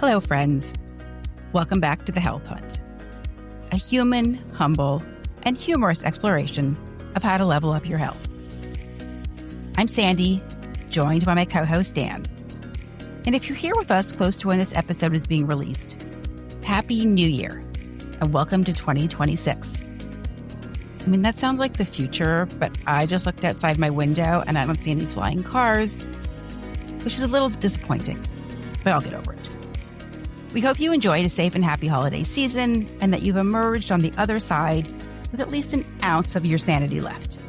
Hello, friends. Welcome back to The Health Hunt, a human, humble, and humorous exploration of how to level up your health. I'm Sandy, joined by my co-host Dan. And if you're here with us close to when this episode is being released, Happy New Year and welcome to 2026. I mean, that sounds like the future, but I just looked outside my window and I don't see any flying cars, which is a little disappointing, but I'll get over it. We hope you enjoyed a safe and happy holiday season and that you've emerged on the other side with at least an ounce of your sanity left.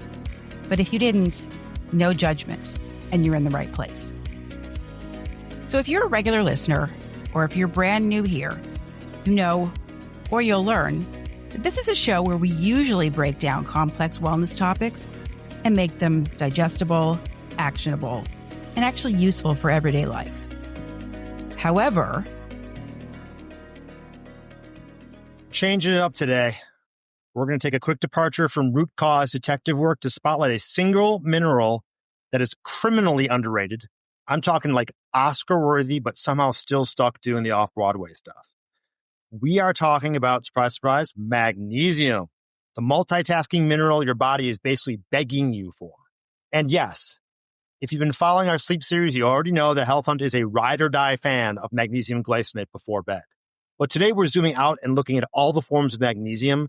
But if you didn't, no judgment, and you're in the right place. So if you're a regular listener, or if you're brand new here, you know, or you'll learn, that this is a show where we usually break down complex wellness topics and make them digestible, actionable, and actually useful for everyday life. However, changing it up today. We're going to take a quick departure from root cause detective work to spotlight a single mineral that is criminally underrated. I'm talking like Oscar-worthy, but somehow still stuck doing the off-Broadway stuff. We are talking about, surprise, surprise, magnesium, the multitasking mineral your body is basically begging you for. And yes, if you've been following our sleep series, you already know the Health Hunt is a ride or die fan of magnesium glycinate before bed. But today we're zooming out and looking at all the forms of magnesium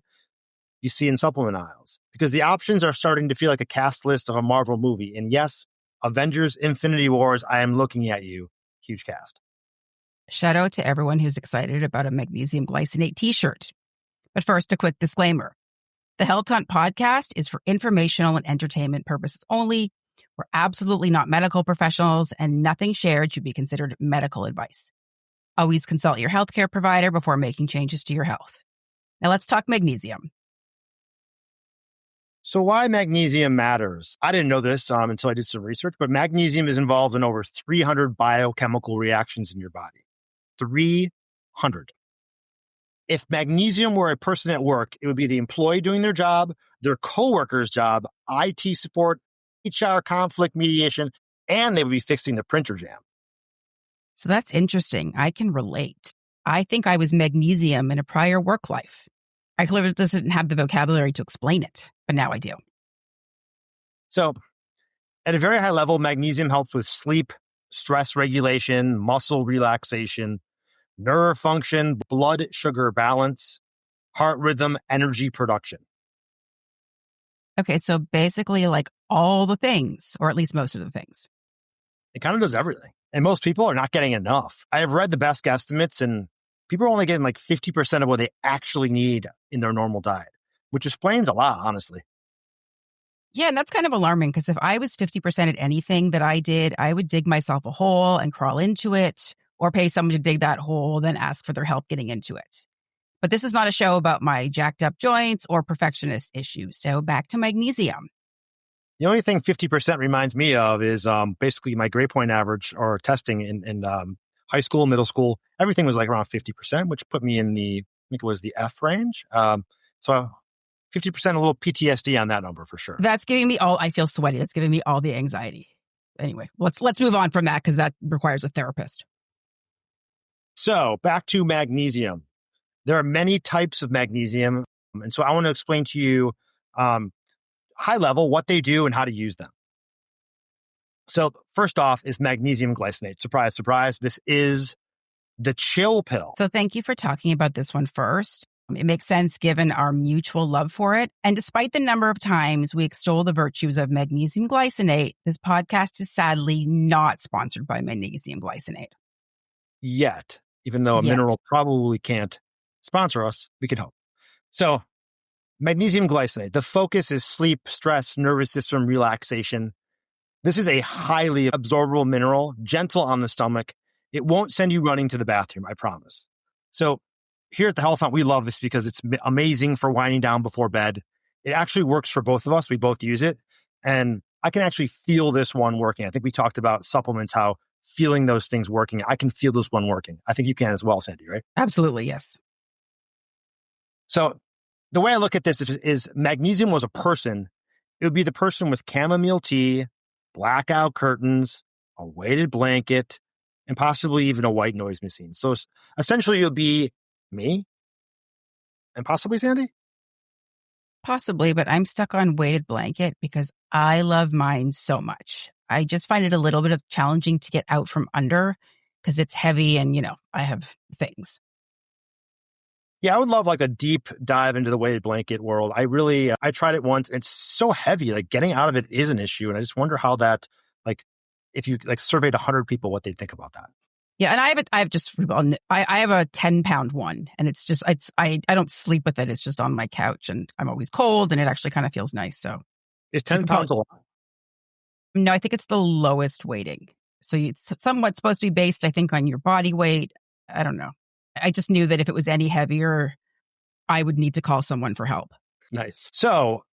you see in supplement aisles, because the options are starting to feel like a cast list of a Marvel movie. And yes, Avengers Infinity Wars, I am looking at you. Huge cast. shout out to everyone who's excited about a magnesium glycinate t-shirt. But first, a quick disclaimer. The Health Hunt podcast is for informational and entertainment purposes only. We're absolutely not medical professionals, and nothing shared should be considered medical advice. Always consult your healthcare provider before making changes to your health. Now let's talk magnesium. So why magnesium matters? I didn't know this until I did some research, but magnesium is involved in over 300 biochemical reactions in your body. 300. If magnesium were a person at work, it would be the employee doing their job, their coworker's job, IT support, HR conflict mediation, and they would be fixing the printer jam. So that's interesting. I can relate. I think I was magnesium in a prior work life. I clearly just didn't have the vocabulary to explain it, but now I do. So at a very high level, magnesium helps with sleep, stress regulation, muscle relaxation, nerve function, blood sugar balance, heart rhythm, energy production. Okay, so basically like all the things, or at least most of the things. It kind of does everything. And most people are not getting enough. I have read the best guesstimates, and people are only getting like 50% of what they actually need in their normal diet, which explains a lot, honestly. Yeah, and that's kind of alarming because if I was 50% at anything that I did, I would dig myself a hole and crawl into it, or pay someone to dig that hole, then ask for their help getting into it. But this is not a show about my jacked up joints or perfectionist issues. So back to magnesium. The only thing 50% reminds me of is basically my grade point average or testing in high school, middle school. Everything was like around 50%, which put me in the, I think it was the F range. So 50%, a little PTSD on that number for sure. That's giving me I feel sweaty. That's giving me all the anxiety. Anyway, let's move on from that because that requires a therapist. So back to magnesium. There are many types of magnesium. And so I want to explain to you high level what they do and how to use them. So first off is magnesium glycinate. Surprise, surprise. This is the chill pill. So thank you for talking about this one first. It makes sense given our mutual love for it. And despite the number of times we extol the virtues of magnesium glycinate, this podcast is sadly not sponsored by magnesium glycinate. Yet, even though a mineral probably can't sponsor us, we could hope. So magnesium glycinate, the focus is sleep, stress, nervous system relaxation. This is a highly absorbable mineral, gentle on the stomach. It won't send you running to the bathroom, I promise. So here at the Health Hunt, we love this because it's amazing for winding down before bed. It actually works for both of us. We both use it. And I can actually feel this one working. I think we talked about supplements, how feeling those things working. I can feel this one working. I think you can as well, Sandy, right? Absolutely, yes. So the way I look at this is magnesium was a person. It would be the person with chamomile tea, blackout curtains, a weighted blanket, and possibly even a white noise machine. So essentially, you'll be me and possibly Sandy. Possibly, but I'm stuck on weighted blanket because I love mine so much. I just find it a little bit of challenging to get out from under because it's heavy and, I have things. Yeah, I would love like a deep dive into the weighted blanket world. I tried it once. It's so heavy. Like getting out of it is an issue. And I just wonder how that, like, if you like surveyed 100 people, what they'd think about that. Yeah, and I have a 10-pound one, and I don't sleep with it. It's just on my couch, and I'm always cold, and it actually kind of feels nice. So Is 10 pounds a lot? No, I think it's the lowest weighting. So it's somewhat supposed to be based, I think, on your body weight. I don't know. I just knew that if it was any heavier, I would need to call someone for help. Nice. So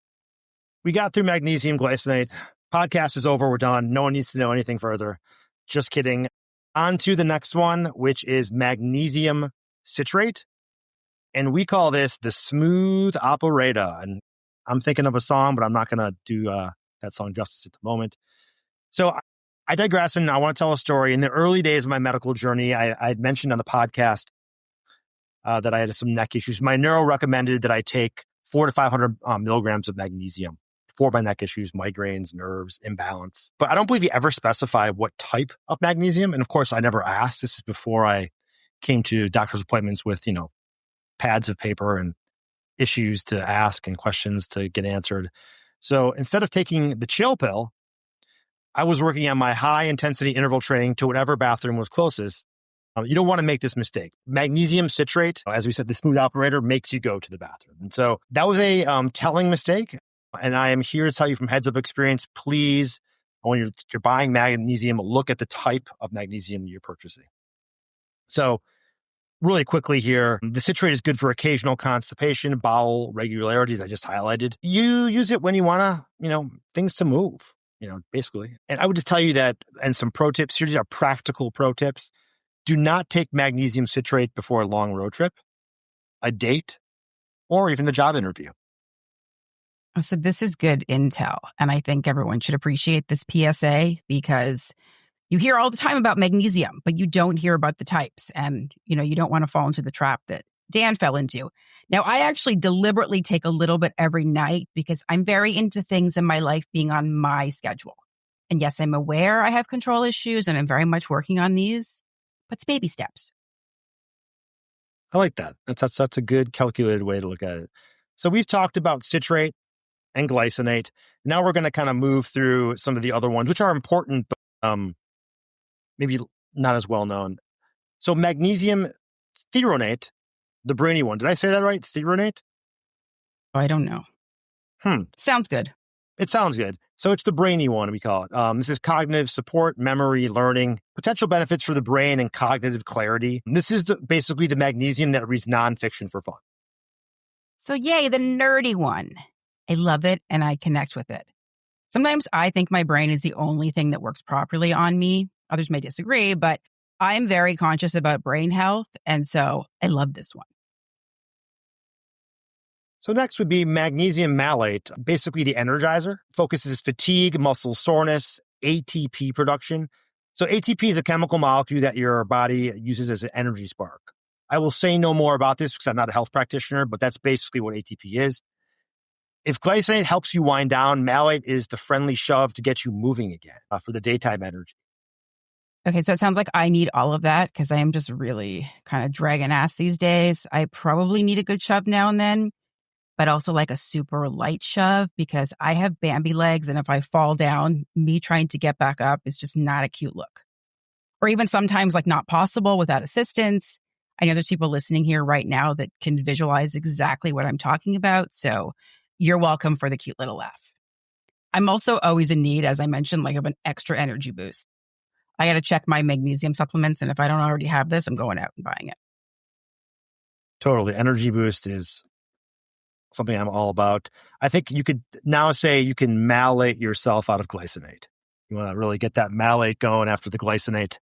we got through magnesium glycinate. Podcast is over. We're done. No one needs to know anything further. Just kidding. On to the next one, which is magnesium citrate. And we call this the smooth operator. And I'm thinking of a song, but I'm not going to do that song justice at the moment. So I digress, and I want to tell a story. In the early days of my medical journey, I had mentioned on the podcast that I had some neck issues. My neuro recommended that I take 400 to 500 milligrams of magnesium for my neck issues, migraines, nerves, imbalance. But I don't believe he ever specified what type of magnesium. And of course, I never asked. This is before I came to doctor's appointments with, pads of paper and issues to ask and questions to get answered. So instead of taking the chill pill, I was working on my high intensity interval training to whatever bathroom was closest. You don't want to make this mistake. Magnesium citrate, as we said, the smooth operator makes you go to the bathroom. And so that was a telling mistake. And I am here to tell you from heads up experience, please, when you're buying magnesium, look at the type of magnesium you're purchasing. So really quickly here, the citrate is good for occasional constipation, bowel regularities I just highlighted. You use it when you want to, things to move, basically. And I would just tell you that, and some pro tips here, these are practical pro tips. Do not take magnesium citrate before a long road trip, a date, or even a job interview. So this is good intel. And I think everyone should appreciate this PSA because you hear all the time about magnesium, but you don't hear about the types. And, you don't want to fall into the trap that Dan fell into. Now, I actually deliberately take a little bit every night because I'm very into things in my life being on my schedule. And yes, I'm aware I have control issues and I'm very much working on these, but it's baby steps. I like that. That's a good calculated way to look at it. So we've talked about citrate and glycinate. Now we're going to kind of move through some of the other ones, which are important, but maybe not as well known. So magnesium threonate, the brainy one. Did I say that right? Threonate? I don't know. Sounds good. It sounds good. So it's the brainy one, we call it. This is cognitive support, memory, learning, potential benefits for the brain, and cognitive clarity. And this is basically the magnesium that reads nonfiction for fun. So yay, the nerdy one. I love it and I connect with it. Sometimes I think my brain is the only thing that works properly on me. Others may disagree, but I'm very conscious about brain health. And so I love this one. So next would be magnesium malate, basically the energizer. Focuses fatigue, muscle soreness, ATP production. So ATP is a chemical molecule that your body uses as an energy spark. I will say no more about this because I'm not a health practitioner, but that's basically what ATP is. If glycinate helps you wind down, malate is the friendly shove to get you moving again for the daytime energy. Okay, so it sounds like I need all of that because I am just really kind of dragging ass these days. I probably need a good shove now and then, but also like a super light shove because I have Bambi legs. And if I fall down, me trying to get back up is just not a cute look. Or even sometimes like not possible without assistance. I know there's people listening here right now that can visualize exactly what I'm talking about. So you're welcome for the cute little laugh. I'm also always in need, as I mentioned, like of an extra energy boost. I got to check my magnesium supplements. And if I don't already have this, I'm going out and buying it. Totally. Energy boost is something I'm all about. I think you could now say you can malate yourself out of glycinate. You want to really get that malate going after the glycinate.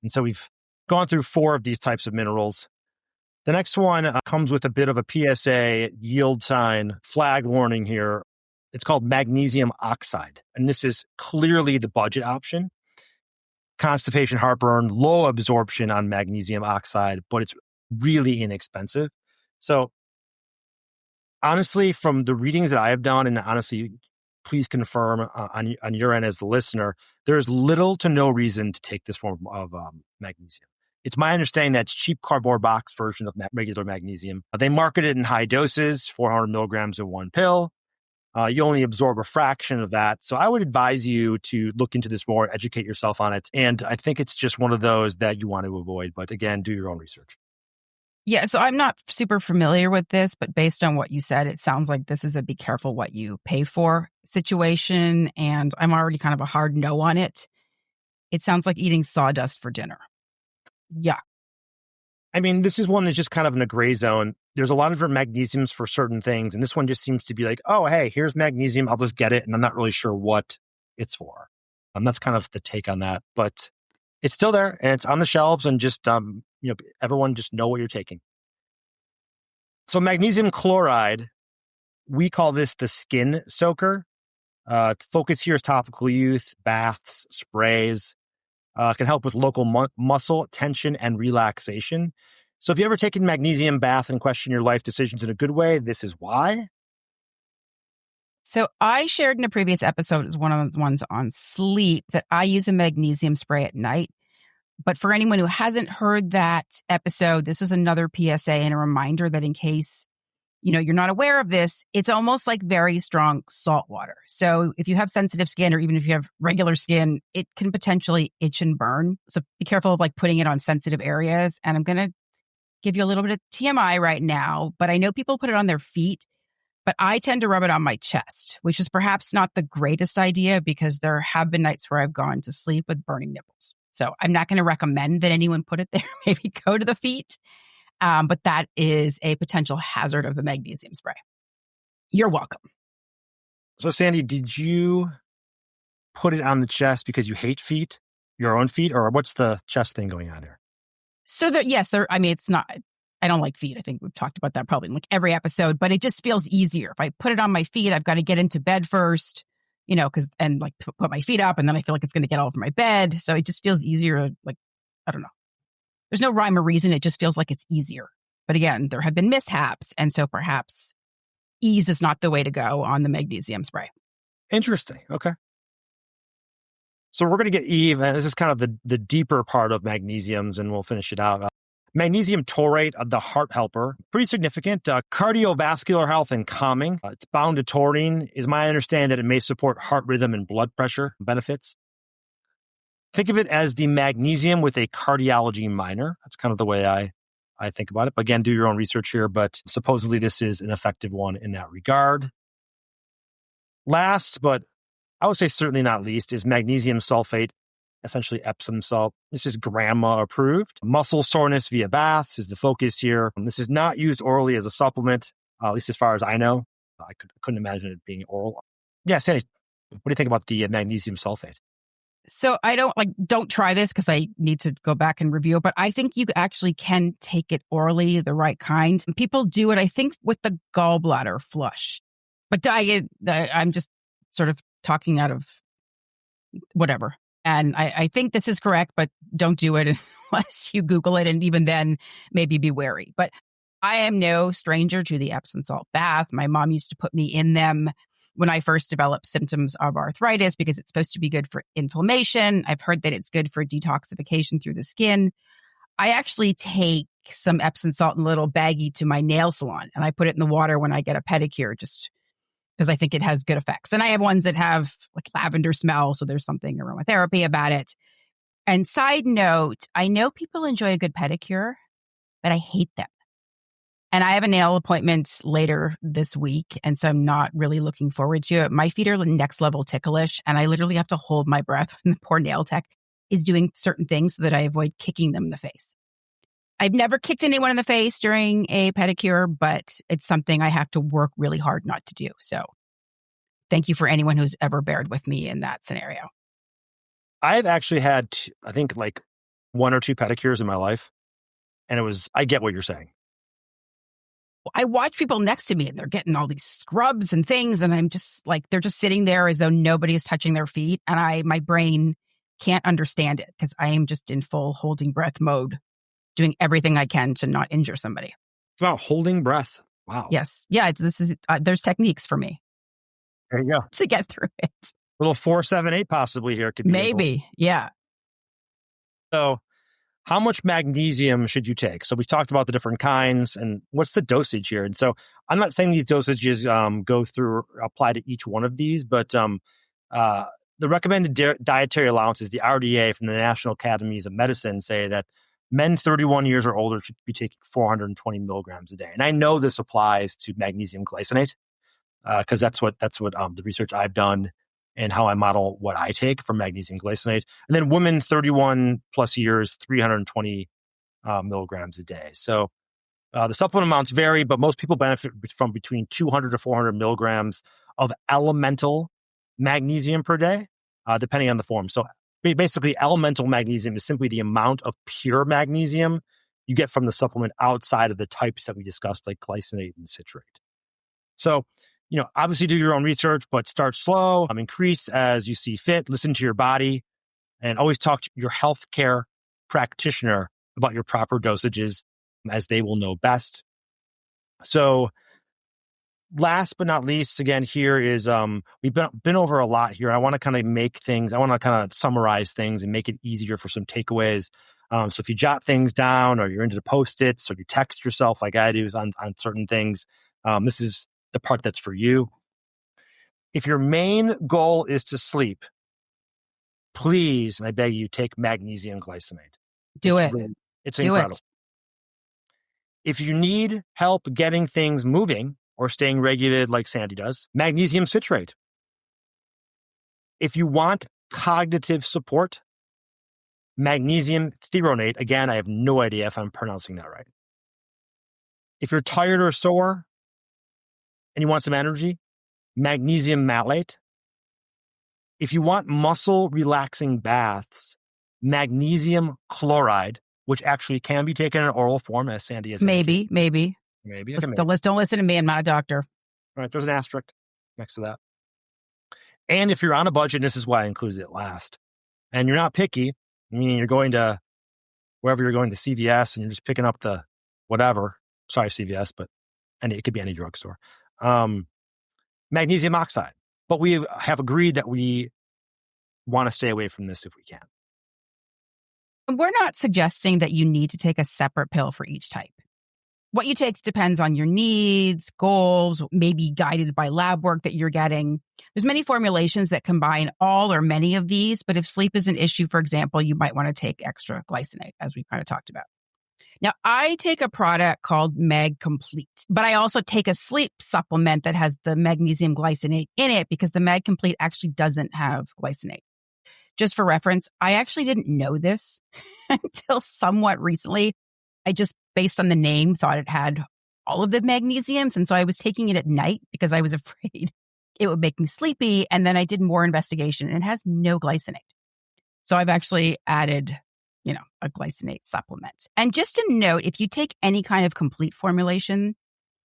And so we've gone through 4 of these types of minerals. The next one comes with a bit of a PSA yield sign flag warning here. It's called magnesium oxide. And this is clearly the budget option. constipation, heartburn, low absorption on magnesium oxide, but it's really inexpensive. So honestly, from the readings that I have done, and honestly, please confirm on your end as the listener, there's little to no reason to take this form of magnesium. It's my understanding that it's cheap cardboard box version of regular magnesium. They market it in high doses, 400 milligrams in one pill. You only absorb a fraction of that. So I would advise you to look into this more, educate yourself on it. And I think it's just one of those that you want to avoid. But again, do your own research. Yeah, so I'm not super familiar with this, but based on what you said, it sounds like this is a be careful what you pay for situation. And I'm already kind of a hard no on it. It sounds like eating sawdust for dinner. Yeah. I mean, this is one that's just kind of in a gray zone. There's a lot of different magnesiums for certain things. And this one just seems to be like, oh, hey, here's magnesium. I'll just get it. And I'm not really sure what it's for. That's kind of the take on that. But it's still there and it's on the shelves, and just, everyone just know what you're taking. So magnesium chloride, we call this the skin soaker. Focus here is topical use, baths, sprays. Can help with local muscle tension and relaxation. So if you ever taken magnesium bath and question your life decisions in a good way, this is why. So I shared in a previous episode as one of the ones on sleep that I use a magnesium spray at night. But for anyone who hasn't heard that episode, this is another PSA and a reminder that in case you're not aware of this, it's almost like very strong salt water. So if you have sensitive skin, or even if you have regular skin, it can potentially itch and burn. So be careful of putting it on sensitive areas. And I'm going to give you a little bit of TMI right now, but I know people put it on their feet, but I tend to rub it on my chest, which is perhaps not the greatest idea because there have been nights where I've gone to sleep with burning nipples. So I'm not going to recommend that anyone put it there. Maybe go to the feet. But that is a potential hazard of the magnesium spray. You're welcome. So, Sandy, did you put it on the chest because you hate feet, your own feet, or what's the chest thing going on here? So, it's not, I don't like feet. I think we've talked about that probably in every episode, but it just feels easier. If I put it on my feet, I've got to get into bed first, and put my feet up, and then I feel like it's going to get all over my bed. So it just feels easier. I don't know. There's no rhyme or reason. It just feels like it's easier. But again, there have been mishaps. And so perhaps ease is not the way to go on the magnesium spray. Interesting. Okay. So we're going to get Eve. And this is kind of the deeper part of magnesiums, and we'll finish it out. Magnesium taurate, the heart helper, pretty significant. Cardiovascular health and calming. It's bound to taurine. Is my understanding that it may support heart rhythm and blood pressure benefits. Think of it as the magnesium with a cardiology minor. That's kind of the way I think about it. But again, do your own research here, but supposedly this is an effective one in that regard. Last, but I would say certainly not least, is magnesium sulfate, essentially Epsom salt. This is grandma approved. Muscle soreness via baths is the focus here. This is not used orally as a supplement, at least as far as I know. I couldn't imagine it being oral. Yeah, Sandy, what do you think about the magnesium sulfate? So I don't try this because I need to go back and review it, but I think you actually can take it orally, the right kind. And people do it, I think, with the gallbladder flush. But I'm just sort of talking out of whatever. And I think this is correct, but don't do it unless you Google it. And even then, maybe be wary. But I am no stranger to the Epsom salt bath. My mom used to put me in them when I first developed symptoms of arthritis because it's supposed to be good for inflammation. I've heard that it's good for detoxification through the skin. I actually take some Epsom salt in a little baggie to my nail salon, and I put it in the water when I get a pedicure just because I think it has good effects. And I have ones that have lavender smell, so there's something aromatherapy about it. And side note, I know people enjoy a good pedicure, but I hate them. And I have a nail appointment later this week, and so I'm not really looking forward to it. My feet are next level ticklish, and I literally have to hold my breath when the poor nail tech is doing certain things so that I avoid kicking them in the face. I've never kicked anyone in the face during a pedicure, but it's something I have to work really hard not to do. So thank you for anyone who's ever bared with me in that scenario. I've actually had, I think, one or two pedicures in my life, and I get what you're saying. I watch people next to me and they're getting all these scrubs and things. And I'm just they're just sitting there as though nobody is touching their feet. And my brain can't understand it because I am just in full holding breath mode, doing everything I can to not injure somebody. Wow, holding breath. Wow. Yes. Yeah, there's techniques for me There you go. to get through it. Little 4-7-8 possibly here could be Maybe. Yeah. So how much magnesium should you take? So we talked about the different kinds and what's the dosage here. And so I'm not saying these dosages apply to each one of these, but the recommended dietary allowances, the RDA from the National Academies of Medicine, say that men 31 years or older should be taking 420 milligrams a day. And I know this applies to magnesium glycinate because that's what the research I've done and how I model what I take for magnesium glycinate. And then women 31 plus years, 320 milligrams a day. So the supplement amounts vary, but most people benefit from between 200 to 400 milligrams of elemental magnesium per day, depending on the form. So basically, elemental magnesium is simply the amount of pure magnesium you get from the supplement outside of the types that we discussed, like glycinate and citrate. So, obviously do your own research, but start slow, increase as you see fit, listen to your body, and always talk to your healthcare practitioner about your proper dosages as they will know best. So last but not least, again, here is we've been over a lot here. I want to kind of summarize things and make it easier for some takeaways. So if you jot things down or you're into the Post-its or you text yourself like I do on certain things, this is the part that's for you. If your main goal is to sleep, please, and I beg you, take magnesium glycinate. It's incredible. It. If you need help getting things moving or staying regulated like Sandy does, magnesium citrate. If you want cognitive support, magnesium threonate. Again, I have no idea if I'm pronouncing that right. If you're tired or sore and you want some energy, magnesium malate. If you want muscle relaxing baths, magnesium chloride, which actually can be taken in oral form, as Sandy has Maybe. Don't listen to me. I'm not a doctor. All right, there's an asterisk next to that. And if you're on a budget, this is why I included it last, and you're not picky, meaning you're going to wherever you're going to CVS and you're just picking up the whatever. Sorry, CVS, but it could be any drugstore. Magnesium oxide. But we have agreed that we want to stay away from this if we can. We're not suggesting that you need to take a separate pill for each type. What you take depends on your needs, goals, maybe guided by lab work that you're getting. There's many formulations that combine all or many of these, but if sleep is an issue, for example, you might want to take extra glycinate, as we kind of talked about. Now, I take a product called Mag Complete, but I also take a sleep supplement that has the magnesium glycinate in it because the Mag Complete actually doesn't have glycinate. Just for reference, I actually didn't know this until somewhat recently. I just, based on the name, thought it had all of the magnesiums. And so I was taking it at night because I was afraid it would make me sleepy. And then I did more investigation and it has no glycinate. So I've actually added, a glycinate supplement. And just a note, if you take any kind of complete formulation,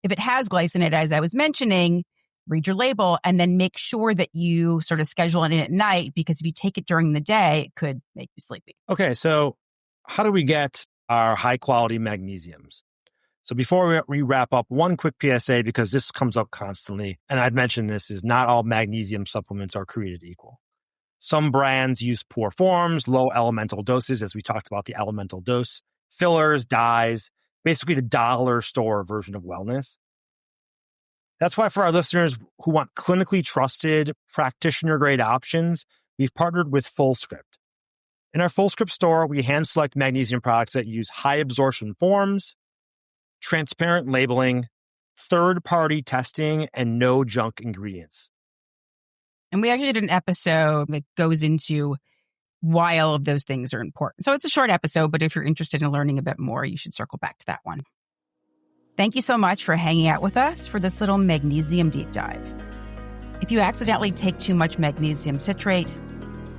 if it has glycinate, as I was mentioning, read your label and then make sure that you sort of schedule it in at night, because if you take it during the day, it could make you sleepy. Okay, so how do we get our high quality magnesiums? So before we wrap up, one quick PSA, because this comes up constantly, and I'd mentioned this, is not all magnesium supplements are created equal. Some brands use poor forms, low elemental doses, as we talked about the elemental dose, fillers, dyes, basically the dollar store version of wellness. That's why for our listeners who want clinically trusted, practitioner-grade options, we've partnered with FullScript. In our FullScript store, we hand-select magnesium products that use high-absorption forms, transparent labeling, third-party testing, and no junk ingredients. And we actually did an episode that goes into why all of those things are important. So it's a short episode, but if you're interested in learning a bit more, you should circle back to that one. Thank you so much for hanging out with us for this little magnesium deep dive. If you accidentally take too much magnesium citrate,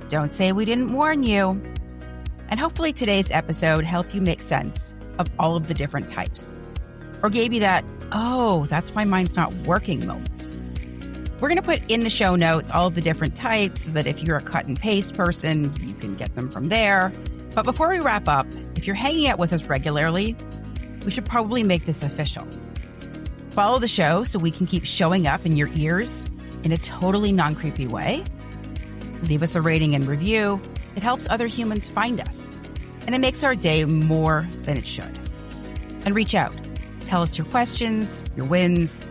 don't say we didn't warn you. And hopefully today's episode helped you make sense of all of the different types, or gave you that, oh, that's why mine's not working moment. We're going to put in the show notes all of the different types so that if you're a cut and paste person, you can get them from there. But before we wrap up, if you're hanging out with us regularly, we should probably make this official. Follow the show so we can keep showing up in your ears in a totally non-creepy way. Leave us a rating and review. It helps other humans find us, and it makes our day more than it should. And reach out. Tell us your questions, your wins,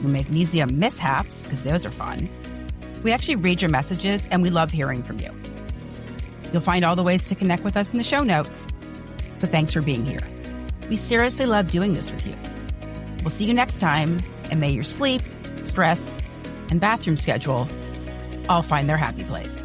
your magnesium mishaps, because those are fun. We actually read your messages, and we love hearing from you. You'll find all the ways to connect with us in the show notes. So thanks for being here. We seriously love doing this with you. We'll see you next time, and may your sleep, stress, and bathroom schedule all find their happy place.